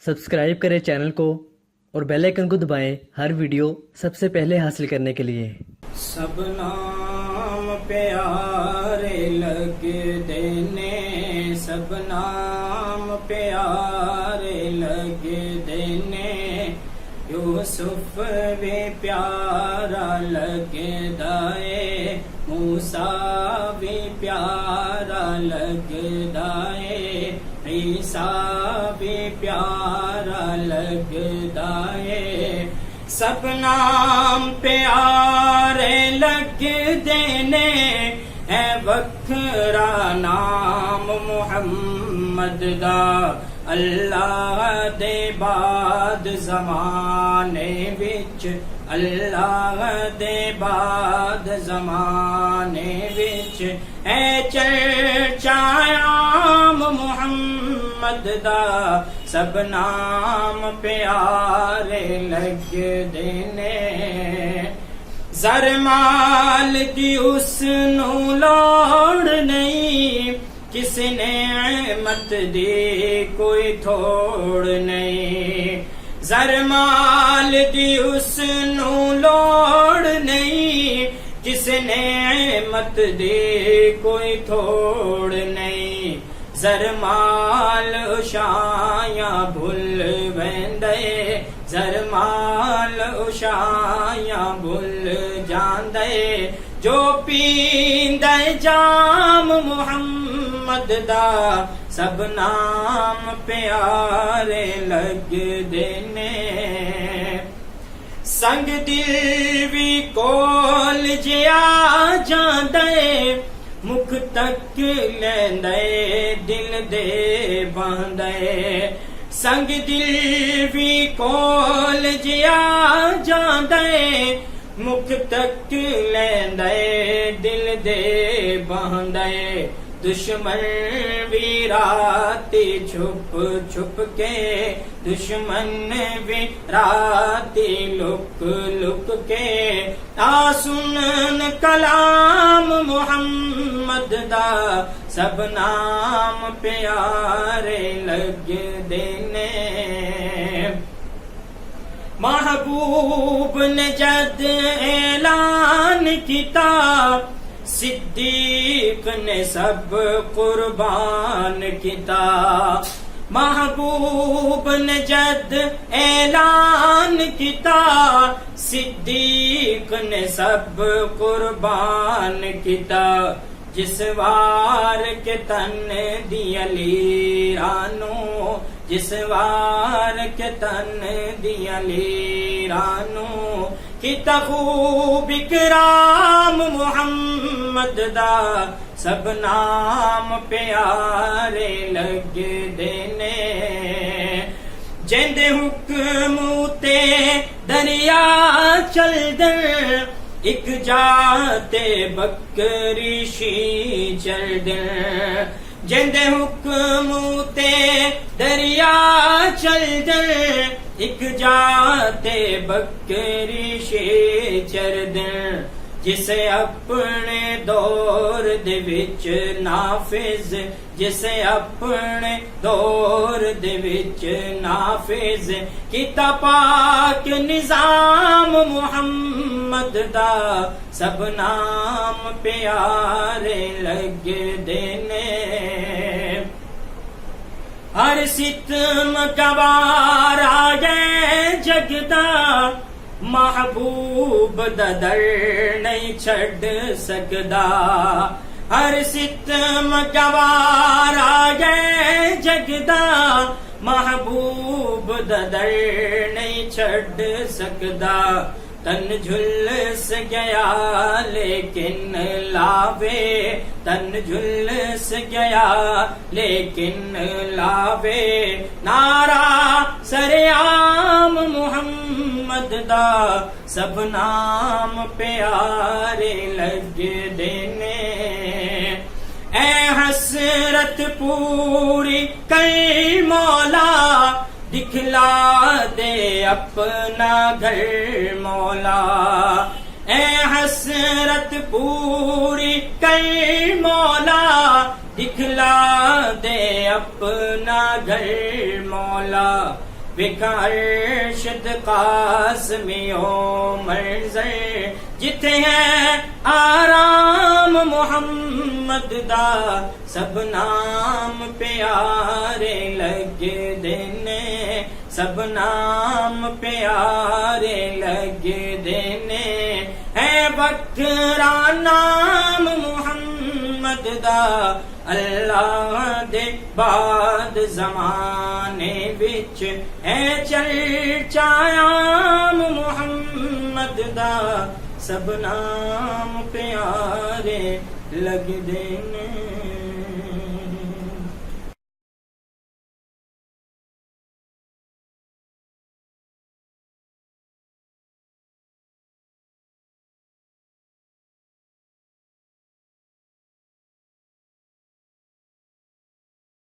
Subscribe करें channel को और बेल आइकन को दबाएं हर वीडियो सबसे पहले हासिल करने के लिए। सब नाम प्यारे लगते ने, सब नाम प्यारे लगते ने। यूसुफ भी प्यारा लगदा है, मूसा भी प्यारा लगदा है, ईसा भी प्यारा लगदा है। सब नाम प्यारे लगदे ने, है वखरा नाम मुहम्मद दा। अल्लाह दे बाद ज़माने विच, अल्लाह दे बाद ज़माने विच है चर्चायाम मुहम्मद दा। सब नाम प्यारे लगदे ने। ज़र-माल दी उसनू लोड़ नहीं, किसी नेमत दी कोई थोड़ नहीं। ज़र-माल दी उसनू लोड़ नहीं, किसी नेमत दी कोई थोड़ नहीं। ज़र-माल उशाया भुल वेंदे, ज़र-माल उशाया भुल जांदे। जो पींदे जाम मुहम्मद दा, सब नाम प्यारे लगदे ने। संग दिल भी कोल जिया जांदे, मुख तक लेंदे दिल दे बांदे। संग दिल भी कोल जिया जांदे, मुख तक लेंदे दिल दे बांदे। दुश्मन भी राती छुप छुप के, दुश्मन भी राती लुक लुक के। आ सुनन कलाम मुहम्मद दा, सब नाम प्यारे लगदे ने। महबूब ने जद ऐलान किता, सिद्दीक ने सब कुर्बान किता। महबूब ने जद ऐलान किता, सिद्दीक ने सब कुर्बान किता। जिस वार के तन दिया लीरानो, जिस वार के तन दिया लीरानो। किता खूब इकराम मुहम्मद दा, सब नाम प्यारे लगदे ने। जिंदे हुक्म ते दरिया चलदे, एक जाते बकरी शी चलदे। जिंदे हुक्म ते दरिया चलदे, एक जाते बकरी शे चरदे। जिसे अपने दौर दे विच नाफिज, जिसे अपने दौर दे विच नाफिज किता पाक निजाम मुहम्मद दा। सब नाम प्यारे लगदे ने। हर सितम गवारा गए जगदा, महबूब दा दर नहीं छड़ सकदा। हर सितम गवारा गए जगदा, महबूब दा दर नहीं छड़ सकदा। तन झुलस गया लेकिन लावे, तन झुलस गया लेकिन लावे। नारा सरेआम मुहम्मद दा, सब नाम प्यारे लगदे ने। ऐ हसरत पूरी कई मौला, दिखला दे अपना घर मौला। ऐ हसरत पूरी कर मौला, दिखला दे अपना घर मौला। विखा अरशद कासमियो मर्ज़र जिथे है आराम मुहम्मद दा सब नाम प्यारे लगे देने सब नाम प्यारे लगे देने है बखरा नाम मुहम्मद दा अल्लाह दे बाद ज़माने विच है चर्चायाम मुहम्मद दा सब नाम प्यारे लगदे ने।